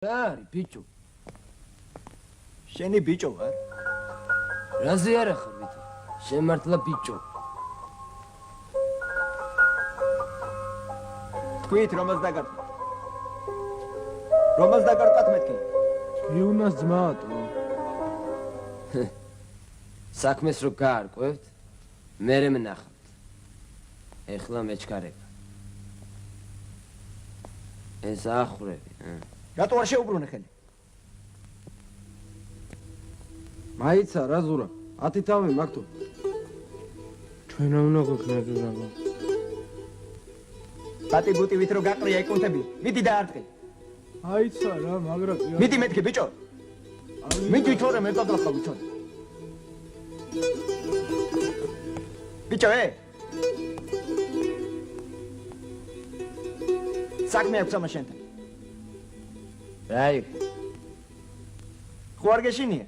Ari, bicho. შენი ბიჭო ვარ. რაზე არა ხარ ვით? შემართლა ბიჭო. თქვით რომელს დაგარტყმ. რომელს დაგარტყმ მეთქი? იუნას ძმაატო. საქმეს რო გაარკვევთ, მერე მნახავთ. ეხლა მეჩქარება. ეს ახრები, რატო არ შეუბრუნე ხელი? მაიცა რა ზურა? 10 თავი მაგ თუ. ჩვენ უნდა გვქნათ ზურაბა. ბატი ბუტი ვით რო გაყრია იკუნთები. მიდი დაარტყი. აიცა რა, მაგრა კი არა. მიდი მეთქი ბიჭო. მიდი თორე მე დადახავ თორე. ბიჭო საქმე აქვს ამ შენთან. რა იქ? ხო არ გეშინია?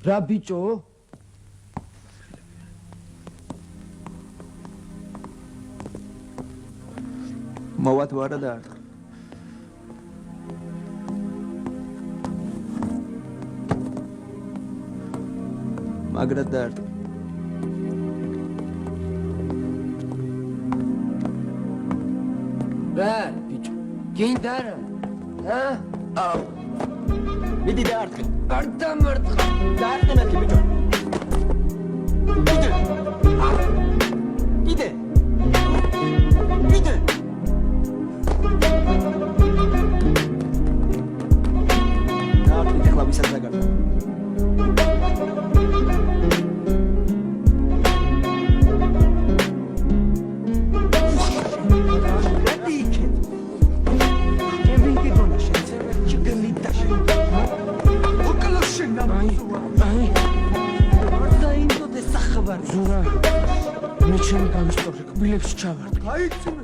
რა ბიჭო? მოვა თუ არა დაარტყ. მაგრად დაარტყ. რა ბიჭო? გინდა რა? აუ. მიდი დაარტყი. არ დამარტყა. დაარტყი მეთქი ბიჭო. იდე. დაარტყი ახლა ვისაც დაგარტყ. ზურა მე ჩემი გამისტორე კბილებში ჩავარდი. აიცი მე